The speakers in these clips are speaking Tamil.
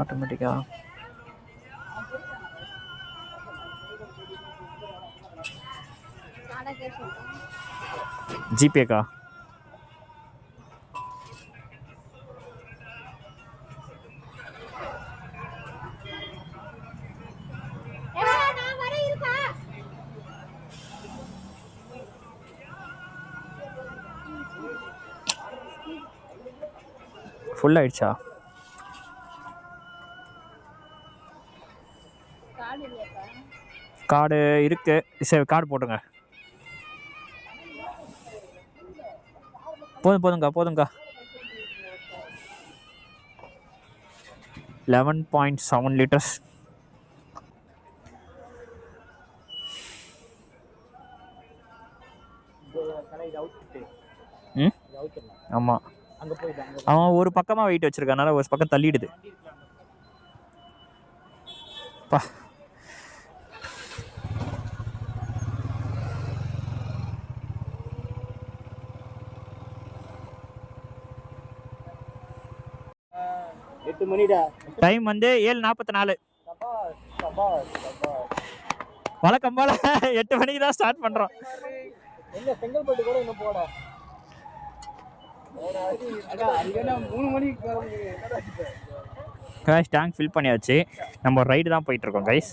ஆட்டோமேட்டிக்கா ஜிபேக்கா ஃபுல் ஆயிடுச்சா? கார்டு இருக்கு. சரி கார்டு போட்டுங்க. போதுங்கக்கா 11.7 லிட்டர்ஸ். ஆமாம், அவன் ஒரு பக்கமாக வெயிட் வச்சிருக்கனால ஒரு பக்கம் தள்ளிடுது. பா டைம் வந்து 7:44. வழக்கம் போல 8 மணிக்கு தான் ஸ்டார்ட் பண்றோம். செங்கல்பட்டு கூட இன்னும் போட கைஸ் டேங்க் ஃபில் பண்ணியாச்சு. நம்ம ரைடு தான் போயிட்டு இருக்கோம் கைஸ்.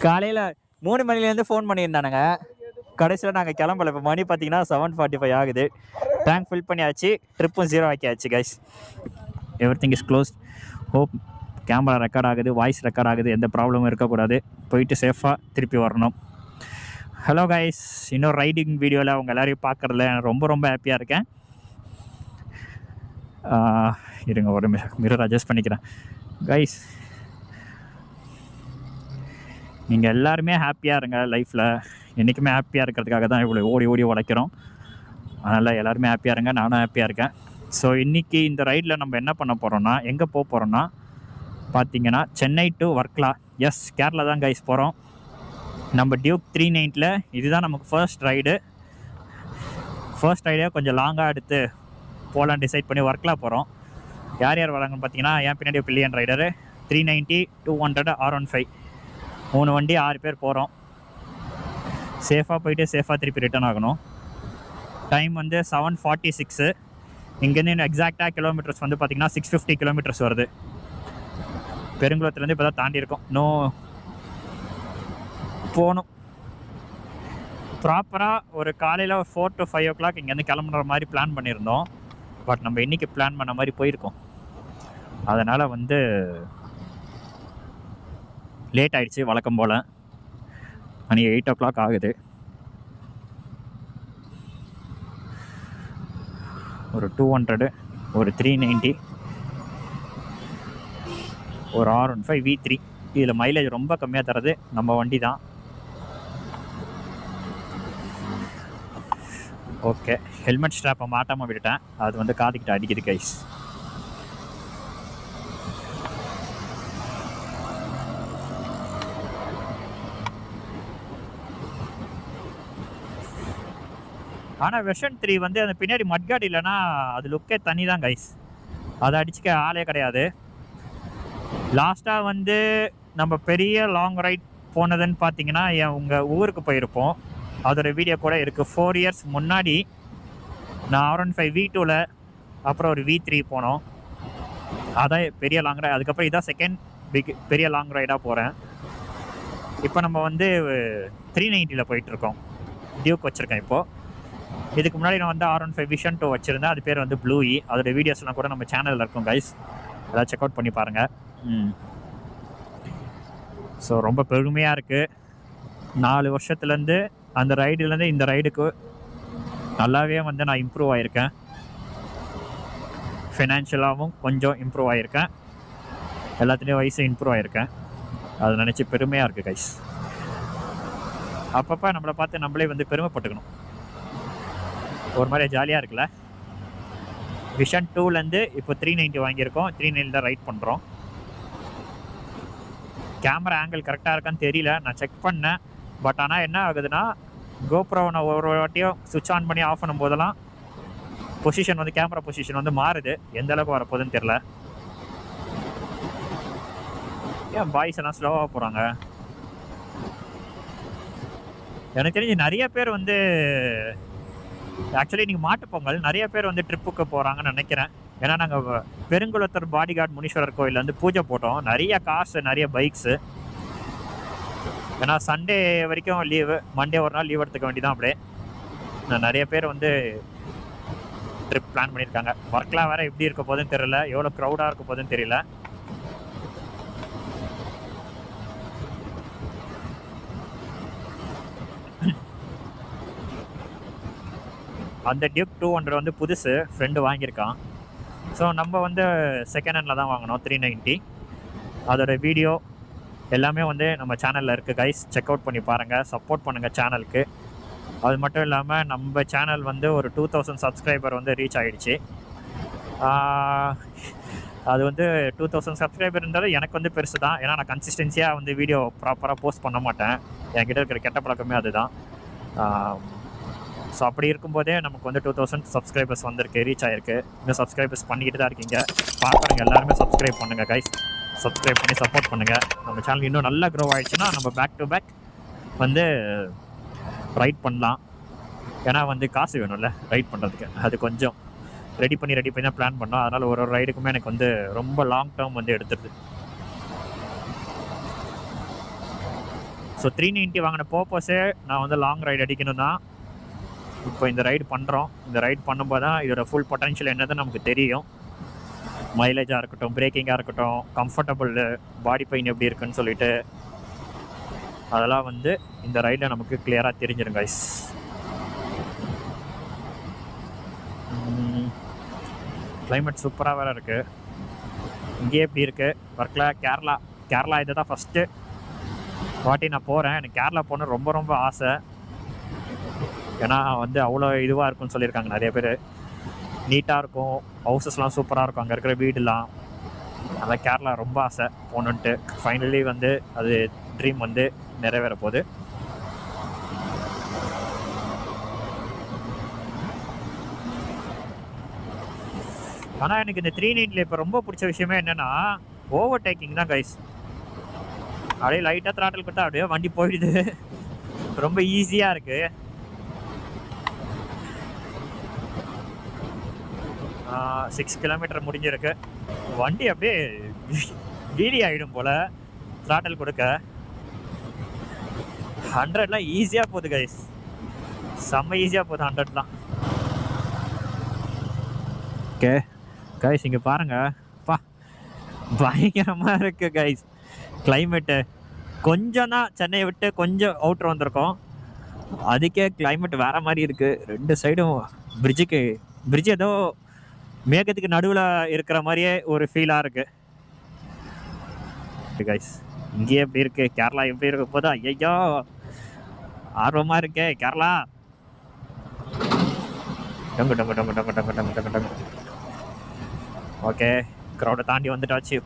காலையில் 3 மணிலேருந்து ஃபோன் பண்ணியிருந்தானுங்க. கடைசியில் நாங்கள் கிளம்பல. இப்போ மணி பார்த்தீங்கன்னா 7:45 ஆகுது. டேங்க் ஃபில் பண்ணியாச்சு. ட்ரிப்பும் 0 ஆக்கியாச்சு guys. Everything is close. Hope camera record ஆகுது, வாய்ஸ் ரெக்கார்ட் ஆகுது, எந்த ப்ராப்ளமும் இருக்கக்கூடாது. போயிட்டு சேஃபாக திருப்பி வரணும். ஹலோ கைஸ், இன்னொரு ரைடிங் வீடியோவில் அவங்க எல்லோரையும் பார்க்குறதுல ரொம்ப ரொம்ப ஹாப்பியாக இருக்கேன். இருங்க ஒரு மிரர் அட்ஜஸ்ட் பண்ணிக்கிறேன். கைஸ் நீங்கள் எல்லாருமே ஹாப்பியாக இருங்க. லைஃப்பில் என்றைக்குமே ஹாப்பியாக இருக்கிறதுக்காக தான் இவ்வளோ ஓடி ஓடி உழைக்கிறோம். அதனால் எல்லாருமே ஹாப்பியாக இருங்க, நானும் ஹாப்பியாக இருக்கேன். ஸோ இன்றைக்கி இந்த ரைடில் நம்ம என்ன பண்ண போகிறோன்னா, எங்கே போக போகிறோன்னா பார்த்தீங்கன்னா சென்னை டு வர்க்லா. எஸ், கேரளா தான் கைஸ் போகிறோம். நம்ம டியூக் 390 இதுதான் நமக்கு ஃபர்ஸ்ட் ரைடு. கொஞ்சம் லாங்காக எடுத்து போகலான்னு டிசைட் பண்ணி வர்க்லா போகிறோம். யார் யார் வராங்கன்னு பார்த்தீங்கன்னா, என் பின்னாடி பில்லியன் ரைடரு, 390, 200, R15 3 வண்டி 6 பேர் போகிறோம். சேஃபாக போயிட்டு சேஃபாக திருப்பி ரிட்டர்ன் ஆகணும். டைம் வந்து 7:46. இங்கேருந்து எக்ஸாக்டாக கிலோமீட்டர்ஸ் வந்து பார்த்திங்கன்னா 650 கிலோமீட்டர்ஸ் வருது. பெருங்குளத்துலேருந்து இப்போ தான் தாண்டி இருக்கோம். போகணும். ப்ராப்பராக ஒரு காலையில் 4 to 5 o'clock இங்கேருந்து கிளம்புற மாதிரி பிளான் பண்ணியிருந்தோம். பட் நம்ம இன்றைக்கி பிளான் பண்ண மாதிரி போயிருக்கோம். அதனால் வந்து லேட் ஆகிடுச்சு. வழக்கம் போல் மணி 8 o'clock ஆகுது. ஒரு 200, ஒரு 390, ஒரு R15 V3. இதில் மைலேஜ் ரொம்ப கம்மியாக தரது நம்ம வண்டி தான். ஓகே, ஹெல்மெட் ஸ்ட்ராப்பை மாட்டாமல் விட்டுட்டேன். அது வந்து காதுக்கிட்ட அடிக்குது கைஸ். ஆனால் வெர்ஷன் 3 வந்து அந்த பின்னாடி மட்கார்டு இல்லைன்னா அது லுக்கே தனி தான் கைஸ். அதை அடிச்சுக்க ஆளே கிடையாது. லாஸ்ட்டாக வந்து நம்ம பெரிய லாங் ரைட் போனதுன்னு பார்த்தீங்கன்னா உங்கள் ஊருக்கு போயிருப்போம். அதோட வீடியோ கூட இருக்குது. 4 years முன்னாடி நான் R15 V2ல் அப்புறம் ஒரு V3 போனோம். அதான் பெரிய லாங் ரைட். அதுக்கப்புறம் இதான் செகண்ட் பெரிய லாங் ரைடாக போகிறேன். இப்போ நம்ம வந்து 390 போயிட்டுருக்கோம். டியூக் வச்சுருக்கேன் இப்போது. இதுக்கு முன்னாடி நான் வந்து R15 Vision 2 வச்சுருந்தேன். அது பேர் வந்து ப்ளூ இ. அதோட வீடியோஸ்லாம் கூட நம்ம சேனலில் இருக்கும் கைஸ். அதாவது செக் அவுட் பண்ணி பாருங்கள். ஸோ ரொம்ப பெருமையாக இருக்குது. 4 வருஷத்துலேருந்து அந்த ரைடுலேருந்து இந்த ரைடுக்கு நல்லாவே வந்து நான் இம்ப்ரூவ் ஆகியிருக்கேன். ஃபினான்ஷியலாகவும் கொஞ்சம் இம்ப்ரூவ் ஆகியிருக்கேன். எல்லாத்துலேயும் வயசு இம்ப்ரூவ் ஆகியிருக்கேன். அதை நினச்சி பெருமையாக இருக்குது கைஸ். அப்பப்போ நம்மளை பார்த்து நம்மளே வந்து பெருமைப்பட்டுக்கணும். ஒரு மாதிரி ஜாலியாக இருக்குல்ல. விஷன் 2லேருந்து இப்போ 390 வாங்கியிருக்கோம். 390 தான் ரைட் பண்ணுறோம். கேமரா ஆங்கிள் கரெக்டாக இருக்கான்னு தெரியல, நான் செக் பண்ணேன். பட் ஆனால் என்ன ஆகுதுன்னா, கோப்ரோவை நான் ஒரு வாட்டியும் சுவிட்ச் ஆன் பண்ணி ஆஃப் பண்ணும் போதெல்லாம் பொசிஷன் வந்து கேமரா பொசிஷன் வந்து மாறுது. எந்த அளவுக்கு வரப்போகுதுன்னு தெரில. ஏன் பாய்ஸ் எல்லாம் ஸ்லோவாக போகிறாங்க? எனக்கு தெரிஞ்சு நிறைய பேர் வந்து ஆக்சுவலி நீங்கள் மாட்டுப்பொங்கல் நிறைய பேர் வந்து ட்ரிப்புக்கு போகிறாங்கன்னு நினைக்கிறேன். ஏன்னா நாங்கள் பெருங்குளத்தூர் பாடிகார்ட் முனீஸ்வரர் கோயிலில் வந்து பூஜை போட்டோம். நிறைய காசு, நிறைய பைக்ஸு. ஏன்னா சண்டே வரைக்கும் லீவு, மண்டே ஒரு நாள் லீவ் எடுத்துக்க வேண்டியதான். அப்படியே நிறைய பேர் வந்து ட்ரிப் பிளான் பண்ணியிருக்காங்க. ஒர்க்லாம் வேறு எப்படி இருக்க போதுன்னு தெரியல, எவ்வளோ க்ரௌடாக இருக்க போதுன்னு தெரியல. அந்த டியூக் 200 வந்து புதுசு, ஃப்ரெண்டு வாங்கியிருக்கான். ஸோ நம்ம வந்து செகண்ட் ஹேண்டில் தான் வாங்கினோம், 390. அதோட வீடியோ எல்லாமே வந்து நம்ம சேனலில் இருக்குது கைஸ், செக் அவுட் பண்ணி பாருங்கள், சப்போர்ட் பண்ணுங்கள் சேனலுக்கு. அது மட்டும் இல்லாமல் நம்ம சேனல் வந்து ஒரு 2000 சப்ஸ்கிரைபர் வந்து ரீச் ஆகிடுச்சு. அது வந்து 2000 சப்ஸ்கிரைபர்ன்றது எனக்கு வந்து பெருசு தான். ஏன்னா நான் கன்சிஸ்டன்சியாக வந்து வீடியோ ப்ராப்பராக போஸ்ட் பண்ண மாட்டேன். என்கிட்ட இருக்கிற கெட்ட பழக்கமே அதுதான். ஸோ அப்படி இருக்கும்போதே நமக்கு வந்து 2000 சப்ஸ்கிரைபர்ஸ் வந்திருக்கு, ரீச் ஆகிருக்கு. இன்னும் சப்ஸ்கிரைபர்ஸ் பண்ணிக்கிட்டு தான் இருக்கீங்க. பார்க்குறவங்க எல்லாருமே சப்ஸ்கிரைப் பண்ணுங்கள் கைஸ், சப்ஸ்கிரைப் பண்ணி சப்போர்ட் பண்ணுங்கள். நம்ம சேனல் இன்னும் நல்லா க்ரோ ஆகிடுச்சுன்னா நம்ம பேக் டு பேக் வந்து ரைட் பண்ணலாம். ஏன்னா வந்து காசு வேணும்ல ரைட் பண்ணுறதுக்கு. அது கொஞ்சம் ரெடி பண்ணி தான் பிளான் பண்ணோம். அதனால் ஒரு ரைடுக்குமே எனக்கு வந்து ரொம்ப லாங் டேர்ம் வந்து எடுத்துருது. ஸோ 390 வாங்கின பர்பஸே நான் வந்து லாங் ரைடு அடிக்கணும் தான். இப்போ இந்த ரைடு பண்ணுறோம். இந்த ரைடு பண்ணும்போது தான் இதோட ஃபுல் பொட்டன்ஷியல் என்னதுன்னு நமக்கு தெரியும். மைலேஜாக இருக்கட்டும், பிரேக்கிங்காக இருக்கட்டும், கம்ஃபர்டபுள், பாடி பெயின் எப்படி இருக்குன்னு சொல்லிட்டு அதெல்லாம் வந்து இந்த ரைடில் நமக்கு கிளியராக தெரிஞ்சிடும் கைஸ். கிளைமேட் சூப்பராக வேறு இருக்குது. இங்கேயே எப்படி இருக்குது ஒர்க்கில்? கேரளா இதை தான் ஃபஸ்ட்டு வாட்டி நான் போகிறேன். எனக்கு கேரளா போகணும் ரொம்ப ரொம்ப ஆசை. ஏன்னா வந்து அவ்வளோ இதுவாக இருக்குன்னு சொல்லியிருக்காங்க நிறைய பேர். நீட்டாக இருக்கும், ஹவுசஸ்லாம் சூப்பராக இருக்கும், அங்கே இருக்கிற வீடுலாம். அதான் கேரளா ரொம்ப ஆசை போகணுன்ட்டு. ஃபைனலி வந்து அது ட்ரீம் வந்து நிறைவேற போகுது. ஆனால் எனக்கு இந்த 390 இப்போ ரொம்ப பிடிச்ச விஷயமே என்னென்னா ஓவர் டேக்கிங் தான் கைஸ். அப்படியே லைட்டாக த்ராட்டில் கொடுத்தா அப்படியே வண்டி போயிடுது. ரொம்ப ஈஸியாக இருக்குது. 6 கிலோமீட்டர் முடிஞ்சிருக்கு. வண்டி அப்படியே வீடி ஆகிடும் போல் த்ராட்டில் கொடுக்க. 100லாம் ஈஸியாக போகுது கைஸ், செம்ம ஈஸியாக போகுது 100லாம். ஓகே கைஸ், இங்கே பாருங்கள், பயங்கரமாக இருக்குது கைஸ் கிளைமேட்டு. கொஞ்சம் தான் சென்னையை விட்டு கொஞ்சம் அவுட்ரு வந்திருக்கோம், அதுக்கே கிளைமேட் வேறு மாதிரி இருக்குது. 2 சைடும் பிரிட்ஜு ஏதோ மேகத்துக்கு நடுவில் இருக்கிற மாதிரியே ஒரு ஃபீலாக இருக்குது கைஸ். இங்கேயே எப்படி இருக்குது, கேரளா எப்படி இருக்க போதா? ஐயோ ஆர்வமாக இருக்கே கேரளா. டங்கு டங்கு டங்கு டங்கு டங்கு டங்கு டங்கு டங்கு. ஓகே, க்ரௌடை தாண்டி வந்துட்டாச்சு.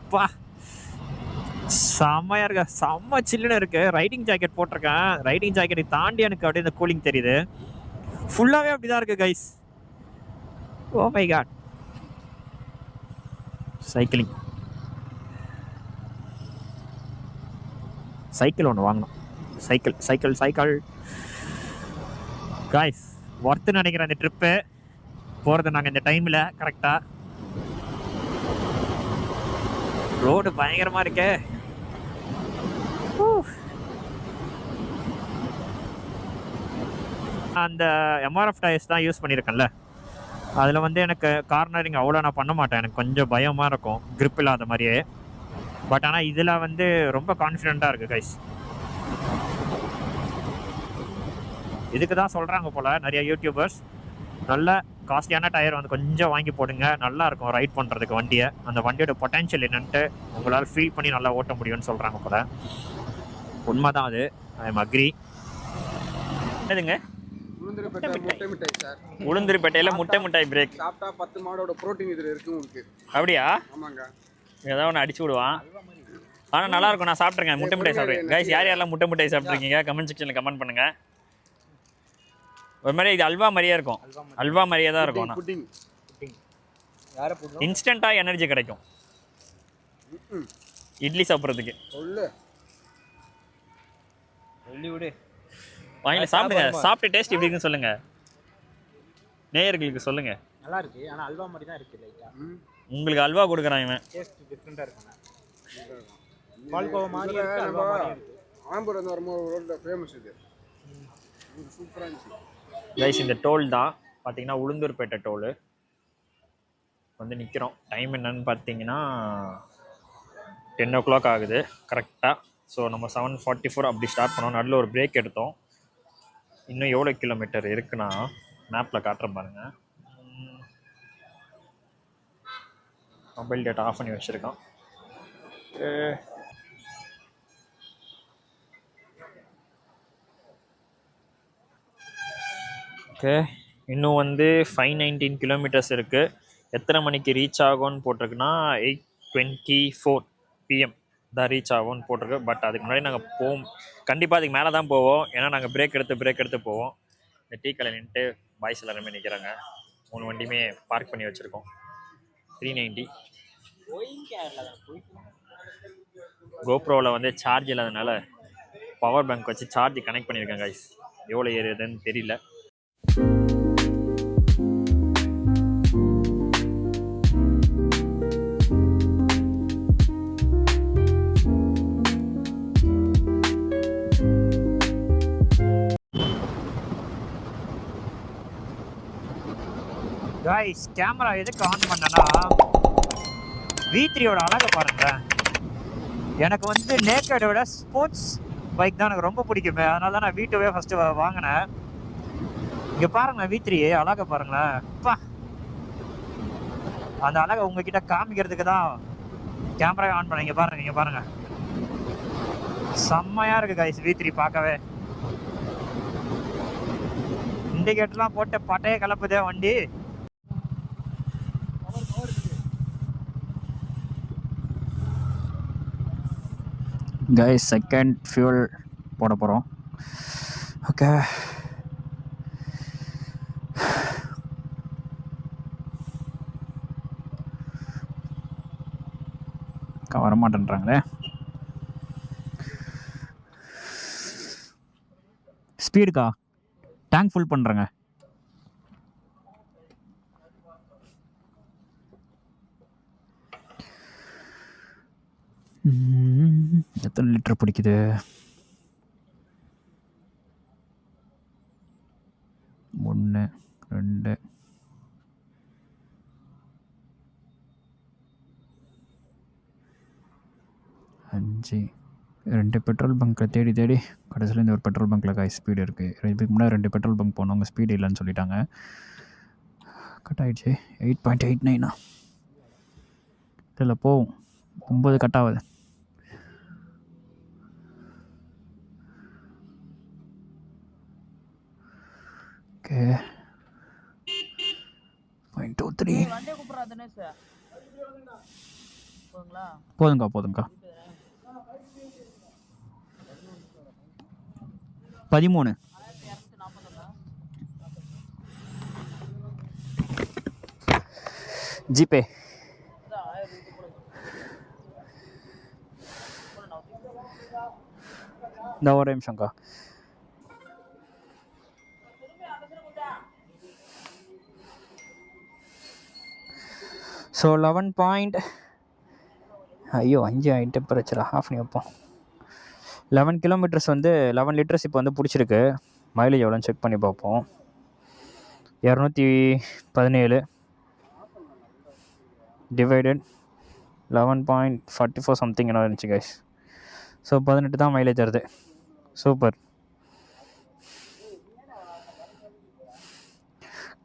செம்மையாக இருக்க, செம்ம சில்லுன்னு இருக்குது. ரைடிங் ஜாக்கெட் போட்டிருக்கேன். ரைடிங் ஜாக்கெட்டை தாண்டி எனக்கு அப்படியே இந்த கூலிங் தெரியுது. ஃபுல்லாகவே அப்படி தான் இருக்குது guys. Oh my God. Cycle ஒன்று வாங்கணும். சைக்கிள் காய்ஸ், ஒர்த்து நினைக்கிறேன் இந்த ட்ரிப்பு போகிறது. நாங்கள் இந்த டைமில் கரெக்டாக ரோடு பயங்கரமாக இருக்கே. அந்த எம்ஆர்எஃப் டயர்ஸ் தான் யூஸ் பண்ணியிருக்கேன்ல, அதில் வந்து எனக்கு கார்னரிங் அவ்வளோ நான் பண்ண மாட்டேன். எனக்கு கொஞ்சம் பயமாக இருக்கும், க்ரிப் இல்லாத மாதிரியே. பட் ஆனால் இதில் வந்து ரொம்ப கான்ஃபிடெண்ட்டாக இருக்குது கைஸ். இதுக்கு தான் சொல்கிறாங்க போல் நிறைய யூடியூபர்ஸ், நல்ல காஸ்ட்லியான டயர் வந்து கொஞ்சம் வாங்கி போடுங்க, நல்லாயிருக்கும் ரைட் பண்ணுறதுக்கு வண்டியை. அந்த வண்டியோட பொட்டன்ஷியல் என்னன்ட்டு உங்களால் ஃபீல் பண்ணி நல்லா ஓட்ட முடியும்னு சொல்கிறாங்க போல். உண்மை தான் அது, ஐ எம் அக்ரி. என்னதுங்க? முட்டை மிட்டாய் சார். உளுந்தூர்பேட்டையில் முட்டை மிட்டாய் பிரேக். சாப்பிட்டா 10 மாடோட ப்ரோட்டீன் இதில் இருக்கு உங்களுக்கு. அப்படியா? ஆமாங்க. ஏதாவது ஒன்று அடிச்சு விடுவான். ஆனால் நல்லா இருக்கும். நான் சாப்பிட்ருக்கேன், முட்டை மிட்டாய் சாப்பிட்ருக்கேன். கைஸ் யார் யாரெல்லாம் முட்டை மிட்டாய் சாப்பிட்ருக்கீங்க கமெண்ட் செக்ஷனில் கமெண்ட் பண்ணுங்கள். ஒரு மாதிரி இது அல்வா மாதிரியே இருக்கும். அல்வா மாதிரியே தான் இருக்கும். இன்ஸ்டண்ட்டாக எனர்ஜி கிடைக்கும் இட்லி சாப்பிட்றதுக்கு. வாங்கி சாப்பிடுங்க. சாப்பிட்டு டேஸ்ட் எப்படி இருக்குன்னு சொல்லுங்க, நேயர்களுக்கு சொல்லுங்க. நல்லா இருக்கு, ஆனா அல்வா மாதிரி தான் இருக்கு லைட்டா. உங்களுக்கு அல்வா கொடுக்குறான் இவன். டேஸ்ட் டிஃபரண்டா இருக்கு. பால்கோவா மாதிரி இருக்கு, அல்வா மாதிரி இருக்கு. ஆம்பூர் வந்து வரும்போது ரோட்ல ஃபேமஸ் இது. சூப்பரா இருந்துச்சு. கைஸ் இந்த டோல் தான் பார்த்தீங்கன்னா உளுந்தூர்பேட்டை டோலு வந்து நிற்கிறோம். டைம் என்னன்னு பார்த்தீங்கன்னா 10 o'clock ஆகுது கரெக்டாக. ஸோ நம்ம 7:44 அப்படி ஸ்டார்ட் பண்ணோம். நடுவில் ஒரு பிரேக் எடுத்தோம். இன்னும் எவ்வளோ கிலோமீட்டர் இருக்குன்னா மேப்பில் காட்டுறேன் பாருங்கள். மொபைல் டேட்டா ஆஃப் பண்ணி வச்சுருக்கோம். ஓகே, இன்னும் வந்து 519 கிலோமீட்டர்ஸ் இருக்குது. எத்தனை மணிக்கு ரீச் ஆகும்னு போட்டிருக்குன்னா 8:24 PM தான் ரீச் ஆகும்னு போட்டிருக்கு. பட் அதுக்கு முன்னாடி நாங்கள் போவோம், கண்டிப்பாக அதுக்கு மேலே தான் போவோம். ஏன்னா நாங்கள் பிரேக் எடுத்து போவோம். இந்த டீ கடையில் நின்றுட்டு பாய்ஸ் எல்லாருமே நிற்கிறாங்க. 3 வண்டியுமே பார்க் பண்ணி வச்சுருக்கோம். 390 கோப்ரோவில் வந்து சார்ஜ் இல்லாதனால பவர் பேங்க் வச்சு சார்ஜ் கனெக்ட் பண்ணியிருக்கேன் கைஸ். எவ்வளோ ஏறுதுன்னு தெரியல. கைஸ் கேமரா எதுக்கு ஆன் பண்ணனா V3யோட அழகை பாருங்களேன். எனக்கு வந்து நேக்கடை விட ஸ்போர்ட்ஸ் பைக் தான் எனக்கு ரொம்ப பிடிக்குமே, அதனால தான் நான் V2வே ஃபஸ்ட்டு வாங்கினேன். இங்கே பாருங்க V3 அழகை பாருங்களேன். அப்பா, அந்த அழகை உங்ககிட்ட காமிக்கிறதுக்கு தான் கேமராவே ஆன் பண்ண. இங்கே பாருங்க செம்மையாக இருக்குது கைஸ் V3 பார்க்கவே. இண்டிகேட்டர்லாம் போட்டு பட்டையை கலப்புதே வண்டி. கைஸ் செகண்ட் ஃபியூல் போட போகிறோம். ஓகே, வர மாட்டேன்றாங்களே. ஸ்பீடுக்கா டேங்க் ஃபுல் பண்ணுறேங்க. எத்தனை லிட்டர் பிடிக்குது? 1 2 5 2 பெட்ரோல் பங்க்கில் தேடி கடைசியில் இந்த ஒரு பெட்ரோல் பங்க்கில் காய் ஸ்பீடு இருக்குது. இதுக்கு முன்னாடி 2 பெட்ரோல் பங்க் போனோம், அங்கே ஸ்பீடு இல்லைன்னு சொல்லிட்டாங்க. கட் ஆகிடுச்சு. 8.89 இல்லை போகும். 9 கட் ஆகுது. ஓகே 0.23 போதுங்கக்கா. 13 ஜிபே. இந்த ஒரு நிமிஷம்க்கா. ஸோ 11 ஐயோ 5 ஆகிட்டு பிரச்சனை ஆஃப் பண்ணி வைப்போம். 11 கிலோமீட்டர்ஸ் வந்து 11 லிட்டர்ஸ் இப்போ வந்து பிடிச்சிருக்கு. மைலேஜ் எவ்வளோன்னு செக் பண்ணி பார்ப்போம். 217 டிவைடட் 11.44 சம்திங் என்ன இருந்துச்சு கைஸ். ஸோ 18 தான் மைலேஜ் வருது. Super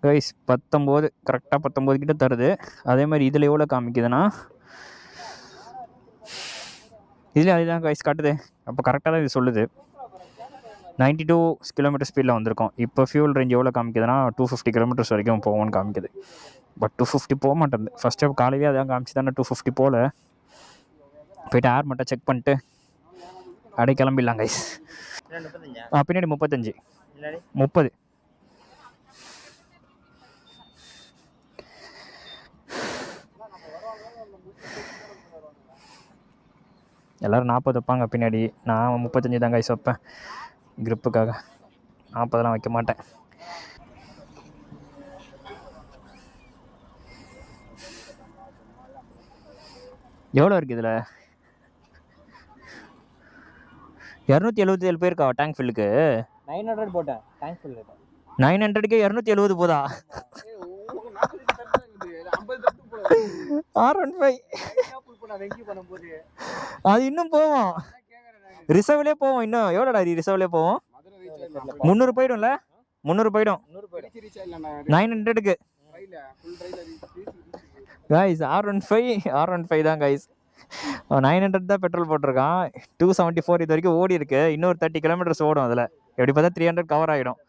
guys. 19 கரெக்டாக 19 கிட்ட தருது. அதே மாதிரி இதில் எவ்வளோ காமிக்குதுன்னா இதில் அதுதான் கைஸ் காட்டுது. அப்போ கரெக்டாக தான் இது சொல்லுது. 92 கிலோமீட்டர் ஸ்பீடில் வந்திருக்கோம். இப்போ ஃபியூல் ரேஞ்ச் எவ்வளோ காமிக்குதுன்னா 250 கிலோமீட்டர்ஸ் வரைக்கும் போகும்னு காமிக்குது. பட் 250 போக மாட்டேங்குது. ஃபஸ்ட் டைம் காலையிலே அதான் காமிச்சு தானே 250 போகல. போயிட்டு ஏர் மட்டும் செக் பண்ணிட்டு அப்படியே கிளம்பிடலாம் கைஸ். பின்னாடி 35 30. எல்லோரும் 40 வைப்பாங்க பின்னாடி. நான் 35 தான் கைஸ் வைப்பேன் க்ரிப்புக்காக. 40 வைக்க மாட்டேன். எவ்வளோ இருக்குது இதில்? 277 பேருக்கா டேங்க் ஃபில்லுக்கு? 900 போட்டேன் டேங்க் ஃபுல். 900க்கு 270 போதா? R15 அது இன்னும் போவோம். ரிசர்வ்லேயே போவோம். இன்னும் எவ்வளோடா ரிசர்வ்லேயே போவோம்? 300 போயிடும்ல? 300 போயிடும் 900க்கு கைஸ். R15 தான் கைஸ். 900 தான் பெட்ரோல் போட்டிருக்கான். 274 இது வரைக்கும் ஓடி இருக்கு. இன்னொரு 30 கிலோமீட்டர்ஸ் ஓடும். அதில் எப்படி பார்த்தா 300 கவர் ஆகிடும்.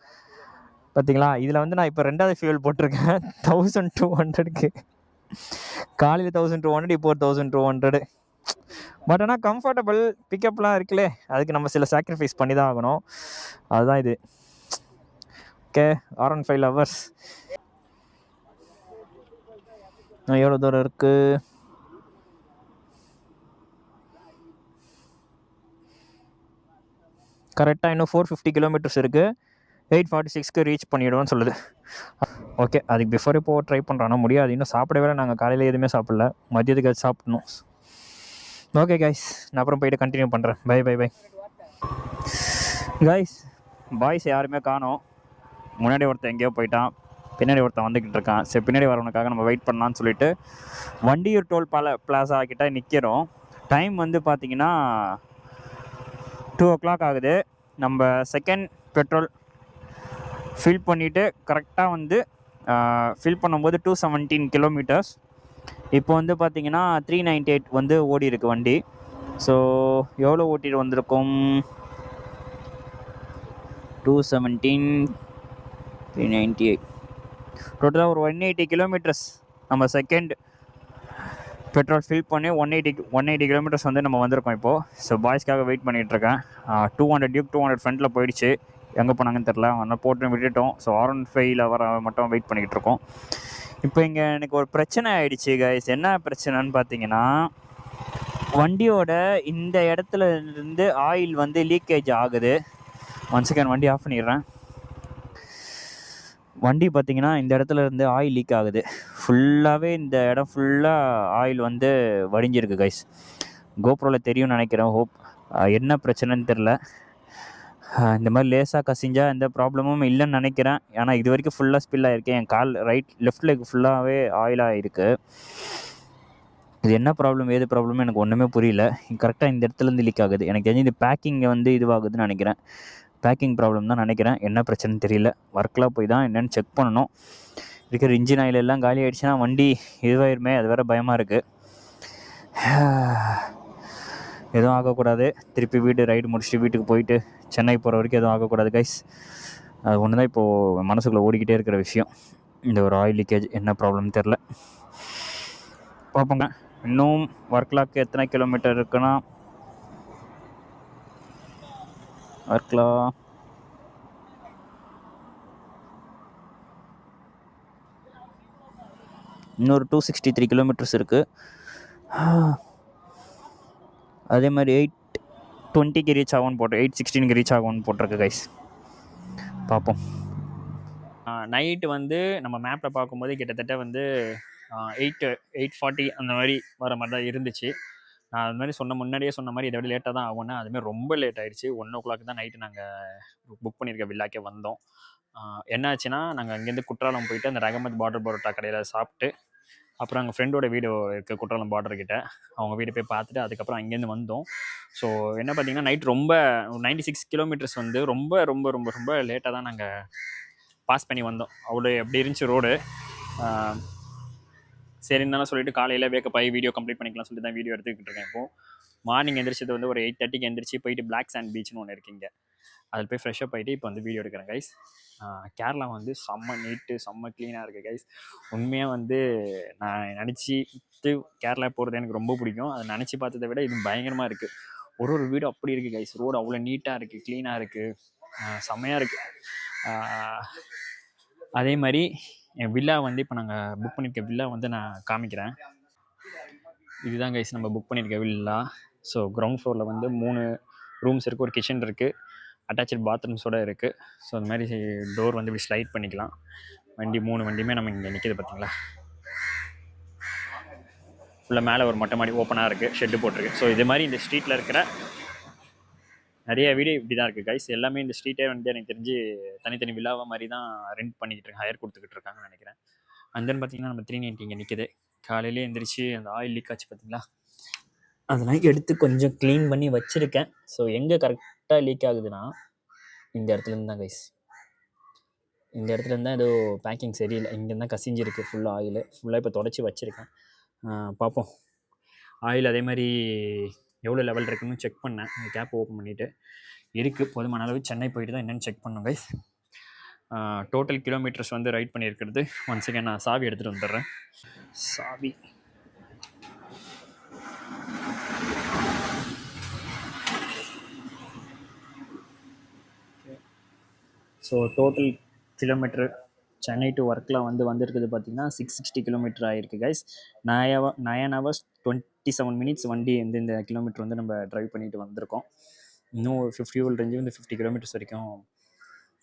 பார்த்தீங்களா? இதில் வந்து நான் இப்போ 2வது ஃபியூல் போட்டிருக்கேன் 1200க்கு. காலையில் 1200, இப்போ 1200. பட் ஆனால் கம்ஃபர்டபுள் பிக்கப்லாம் இருக்குல்லே, அதுக்கு நம்ம சில சாக்ரிஃபைஸ் பண்ணி தான் ஆகணும். அதுதான் இது. Okay, R15 lovers. எவ்வளோ தூரம் இருக்குது? கரெக்டாக இன்னும் 450 கிலோமீட்டர்ஸ் இருக்குது. 846க்கு ரீச் பண்ணிவிடுவோன்னு சொல்லுது. ஓகே, அதுக்கு பிஃபோர் இப்போது ட்ரை பண்ணுறோம். ஆனால் முடியாது, இன்னும் சாப்பிடவே நாங்கள் காலையில் எதுவுமே சாப்பிடல. மதியத்துக்கு அது சாப்பிடணும். ஓகே கைஸ், நான் அப்புறம் போயிட்டு கண்டினியூ பண்ணுறேன். Bye bye bye guys. Boys யாருமே காணோம். முன்னாடி ஒருத்தன் எங்கேயோ போயிட்டான், பின்னாடி ஒருத்தன் வந்துக்கிட்டு இருக்கான். சரி, பின்னாடி வரவனுக்காக நம்ம வெயிட் பண்ணலான்னு சொல்லிட்டு வண்டியூர் டோல் பிளாசா கிட்டே நிற்கிறோம். டைம் வந்து பார்த்திங்கன்னா 2 o'clock ஆகுது. நம்ம செகண்ட் பெட்ரோல் ஃபில் பண்ணிவிட்டு கரெக்டாக வந்து ஃபில் பண்ணும்போது 217 கிலோமீட்டர்ஸ். இப்போ வந்து பார்த்திங்கன்னா 398 வந்து ஓடி இருக்குது வண்டி. ஸோ எவ்வளோ ஓட்டிட்டு வந்திருக்கோம்? 217 398 டோட்டலாக ஒரு 180 கிலோமீட்டர்ஸ். நம்ம செகண்ட் பெட்ரோல் ஃபில் பண்ணி 180 கிலோமீட்டர்ஸ் வந்து நம்ம வந்திருக்கோம் இப்போது. ஸோ பாய்ஸ்க்காக வெயிட் பண்ணிகிட்ருக்கேன். 200 டியூக் 200 ஃப்ரண்ட்டில் போயிடுச்சு. எங்கே போனாங்கன்னு தெரில, அதனால் போட்டு விட்டுட்டோம். ஸோ R15 வர மட்டும் வெயிட் பண்ணிக்கிட்டு இருக்கோம். இப்போ இங்கே எனக்கு ஒரு பிரச்சனை ஆகிடுச்சு கைஸ். என்ன பிரச்சனைன்னு பார்த்தீங்கன்னா, வண்டியோட இந்த இடத்துல இருந்து ஆயில் வந்து லீக்கேஜ் ஆகுது. 1 செகண்ட் வண்டி ஆஃப் பண்ணிடுறேன். வண்டி பார்த்திங்கன்னா இந்த இடத்துல இருந்து ஆயில் லீக் ஆகுது. ஃபுல்லாகவே இந்த இடம் ஃபுல்லாக ஆயில் வந்து வடிஞ்சிருக்கு கைஸ். கோப்ரோவில் தெரியும்னு நினைக்கிறேன். ஹோப் என்ன பிரச்சனைன்னு தெரில. இந்த மாதிரி லேசாக கசிஞ்சால் எந்த ப்ராப்ளமும் இல்லைன்னு நினைக்கிறேன். ஏன்னா இது வரைக்கும் ஃபுல்லாக ஸ்பில் ஆகிருக்கு. என் கால் லெஃப்ட் லெக் ஃபுல்லாகவே ஆயிலாக இருக்குது. இது என்ன ப்ராப்ளம் ஏது ப்ராப்ளம் எனக்கு ஒன்றுமே புரியல. கரெக்டாக இந்த இடத்துலேருந்து லீக் ஆகுது. எனக்கு தெரிஞ்சு இந்த பேக்கிங்கை வந்து இதுவாகுதுன்னு நினைக்கிறேன். பேக்கிங் ப்ராப்ளம் தான் நினைக்கிறேன். என்ன பிரச்சனைன்னு தெரியல. ஒர்க்கில் போய் தான் என்னென்னு செக் பண்ணணும். இருக்கிற இன்ஜின் ஆயில் எல்லாம் காலி ஆகிடுச்சுன்னா வண்டி இதுவாயிருமே, அது வேறு பயமாக இருக்குது. எதுவும் ஆகக்கூடாது. திருப்பி ரைடு முடிச்சுட்டு வீட்டுக்கு போயிட்டு சென்னை போகிற வரைக்கும் எதுவும் ஆகக்கூடாது கைஸ். அது ஒன்று தான் இப்போது மனசுக்குள்ளே ஓடிக்கிட்டே இருக்கிற விஷயம். இந்த ஒரு ஆயில் லீக்கேஜ் என்ன ப்ராப்ளம்னு தெரில. பார்ப்போங்க. இன்னும் ஒர்க்லாக்கு எத்தனை கிலோமீட்டர் இருக்குன்னா, ஒர்க்லா இன்னொரு 263 கிலோமீட்டர்ஸ் இருக்குது. அதே மாதிரி 820க்கு ரீச் ஆகும்னு 816க்கு ரீச் ஆகும்னு போட்டிருக்கு கைஸ். பார்ப்போம். நைட்டு வந்து நம்ம மேப்பில் பார்க்கும்போது கிட்டத்தட்ட வந்து 8:40 அந்த மாதிரி வர மாதிரி தான் இருந்துச்சு. நான் அது மாதிரி முன்னாடியே சொன்ன மாதிரி இதை விட லேட்டாக தான் ஆகும்னா, அதுமாதிரி ரொம்ப லேட் ஆகிடுச்சு. 1 o'clock தான் நைட்டு நாங்கள் புக் பண்ணியிருக்க வில்லாக்கே வந்தோம். என்ன ஆச்சுன்னா, நாங்கள் அங்கேருந்து குற்றாலம் போயிட்டு அந்த ரகமத் பார்டர் பரோட்டா கடையில் சாப்பிட்டு, அப்புறம் எங்கள் ஃப்ரெண்டோட வீடு இருக்குது குற்றாலம் பார்டர்கிட்ட. அவங்க வீடு போய் பார்த்துட்டு அதுக்கப்புறம் அங்கேருந்து வந்தோம். ஸோ என்ன பார்த்தீங்கன்னா, நைட் ரொம்ப 96 கிலோமீட்டர்ஸ் வந்து ரொம்ப ரொம்ப ரொம்ப ரொம்ப லேட்டாக தான் நாங்கள் பாஸ் பண்ணி வந்தோம். அவ்வளோ எப்படி இருந்துச்சு ரோடு. சரின்னு சொல்லிட்டு காலையில் வேக்கப் ஆகி வீடியோ கம்ப்ளீட் பண்ணிக்கலாம் சொல்லிட்டு தான் வீடியோ எடுத்துக்கிட்டு இருக்கேன் இப்போது. மார்னிங் எந்திரிச்சது வந்து ஒரு 8:30க்கு எந்திரிச்சு போயிட்டு பிளாக் சாண்ட் பீச்னு ஒன்று இருக்குங்க. அதில் போய் ஃப்ரெஷ்ஷப் ஆகிட்டு இப்போ வந்து வீடியோ எடுக்கிறேன் கைஸ். கேரளா வந்து செம்ம நீட்டு செம்ம க்ளீனாக இருக்குது கைஸ். உண்மையாக வந்து நான் நினச்சிட்டு கேரளா போகிறது எனக்கு ரொம்ப பிடிக்கும். அதை நினச்சி பார்த்ததை விட இது பயங்கரமாக இருக்குது. ஒரு வீடு அப்படி இருக்குது கைஸ். ரோடு அவ்வளோ நீட்டாக இருக்குது, க்ளீனாக இருக்குது, செம்மையாக இருக்குது. அதே மாதிரி என் வில்லா வந்து இப்போ நாங்கள் புக் பண்ணியிருக்க வில்லா வந்து நான் காமிக்கிறேன். இதுதான் கைஸ் நம்ம புக் பண்ணியிருக்க வில்லா. ஸோ கிரவுண்ட் ஃப்ளோரில் வந்து 3 ரூம்ஸ் இருக்குது, ஒரு கிச்சன் இருக்குது, அட்டாச்சு பாத்ரூம்ஸோடு இருக்குது. ஸோ அந்த மாதிரி டோர் வந்து இப்படி ஸ்லைட் பண்ணிக்கலாம். வண்டி 3 வண்டியுமே நம்ம இங்கே நிற்கிது பார்த்தீங்களா. ஃபுல்லாக மேலே ஒரு மொட்டை மாடி ஓப்பனாக இருக்குது, ஷெட்டு போட்டிருக்கு. ஸோ இது மாதிரி இந்த ஸ்ட்ரீட்டில் இருக்கிற நிறைய வீடு இப்படி தான் இருக்குது கைஸ். எல்லாமே இந்த ஸ்ட்ரீட்டே வந்து எனக்கு தெரிஞ்சு தனித்தனி வில்லாவை மாதிரி தான் ரெண்ட் பண்ணிக்கிட்டு இருக்காங்க, ஹையர் கொடுத்துக்கிட்டு இருக்காங்கன்னு நினைக்கிறேன். அண்ட் தென் பார்த்தீங்கன்னா நம்ம 390 இங்கே நிற்கிது. காலையிலே எழுந்திரிச்சு அந்த ஆயில் லீக் ஆச்சு பார்த்தீங்களா, அதெல்லாம் எடுத்து கொஞ்சம் க்ளீன் பண்ணி வச்சுருக்கேன். ஸோ எங்கே கரெக்டாக லீக் ஆகுதுன்னா இந்த இடத்துலேருந்து தான் கைஸ். இந்த இடத்துலேருந்து தான் ஏதோ பேக்கிங் சரியில்லை, இங்கேருந்து தான் கசிஞ்சிருக்கு ஃபுல்லாக ஆயில். ஃபுல்லாக இப்போ தொடச்சி வச்சுருக்கேன். பார்ப்போம். ஆயில் அதே மாதிரி எவ்வளோ லெவல் இருக்குன்னு செக் பண்ணேன். இந்த கேப் ஓப்பன் பண்ணிவிட்டு இருக்குது போதுமான அளவு. சென்னை போயிட்டு தான் என்னென்னு செக் பண்ணோம் கைஸ். டோட்டல் கிலோமீட்டர்ஸ் வந்து ரைட் பண்ணியிருக்கிறது. ஒன் செகண்ட் நான் சாவி எடுத்துகிட்டு வந்துடுறேன். சாவி so total kilometre Chennai to ஒர்க்கில் வந்துருக்குது பார்த்திங்கன்னா 660 கிலோமீட்டர் ஆகிருக்கு கைஸ். 9 hours 27 minutes வண்டி வந்து இந்த கிலோமீட்டர் வந்து நம்ம ட்ரைவ் பண்ணிட்டு வந்திருக்கோம். இன்னும் 50 ஃபியூல் ரேஞ்சு வந்து 50 கிலோமீட்டர்ஸ் வரைக்கும்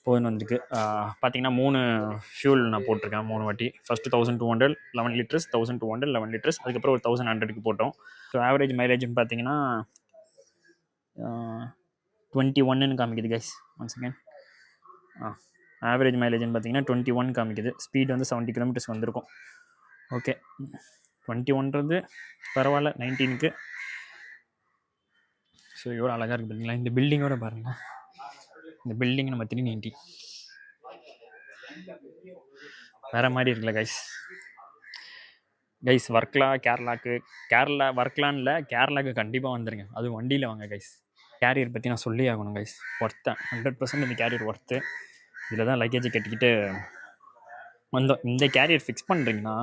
போயின்னு வந்திருக்கு. பார்த்திங்கன்னா 3 ஃபியூல் நான் போட்டிருக்கேன் 3 வாட்டி. ஃபஸ்ட்டு 1200 11 லிட்டர்ஸ், 1200 11 லிட்டர்ஸ், அதுக்கப்புறம் ஒரு 1100க்கு போட்டோம். ஸோ ஆவரேஜ் மைலேஜ்னு பார்த்தீங்கன்னா 21ன்னு காமிக்குது கைஸ். One second. ஆவரேஜ் மைலேஜ்னு பார்த்தீங்கன்னா 21 காமிக்குது. ஸ்பீட் வந்து 70 கிலோமீட்டர்ஸ் வந்திருக்கும். ஓகே, 21ன்றது பரவாயில்ல 19க்கு. ஸோ எவ்வளோ அழகாக இருக்குது பார்த்தீங்களா. இந்த பில்டிங்கோட பாருங்கள், இந்த பில்டிங் நம்ம 390 வேறு மாதிரி இருக்குல்ல கைஸ். கைஸ் வர்க்லா கேரளா வர்க்லான்னு இல்லை, கேரளாவுக்கு கண்டிப்பாக வந்துடுங்க. அதுவும் வண்டியில் வாங்க கைஸ். கேரியர் பற்றி நான் சொல்லி ஆகணும் கைஸ். ஒர்த்தேன் 100% இந்த கேரியர் ஒர்த்து. இதில் தான் லக்கேஜை கட்டிக்கிட்டு வந்தோம். இந்த கேரியர் ஃபிக்ஸ் பண்ணுறீங்கன்னா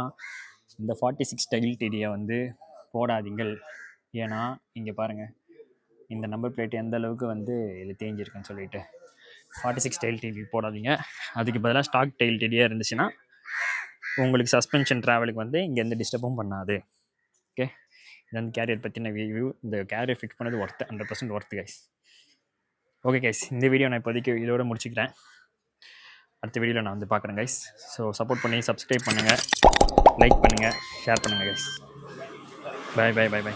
இந்த 46 டைல் டிடியை வந்து போடாதீங்கள். ஏன்னா இங்கே பாருங்கள், இந்த நம்பர் பிளேட் எந்த அளவுக்கு வந்து இது தேஞ்சிருக்குன்னு சொல்லிட்டு 46 டைல் டிடி போடாதீங்க. அதுக்கு பதிலாக ஸ்டாக் டைல் டிடியாக இருந்துச்சுன்னா உங்களுக்கு சஸ்பென்ஷன் ட்ராவலுக்கு வந்து இங்கே எந்த டிஸ்டர்பும் பண்ணாது. ஓகே, இது வந்து கேரியர் பற்றின வியூ. இந்த கேரியர் ஃபிக்ஸ் பண்ணது worth, 100% worth guys. Okay guys, இந்த வீடியோ நான் இப்போதைக்கு இதோட முடிச்சுக்கிறேன். அடுத்த வீடியோவில் நான் வந்து பார்க்குறேன் கைஸ். ஸோ சப்போர்ட் பண்ணி சப்ஸ்கிரைப் பண்ணுங்கள், லைக் பண்ணுங்கள், ஷேர் பண்ணுங்கள் guys. Bye bye bye by.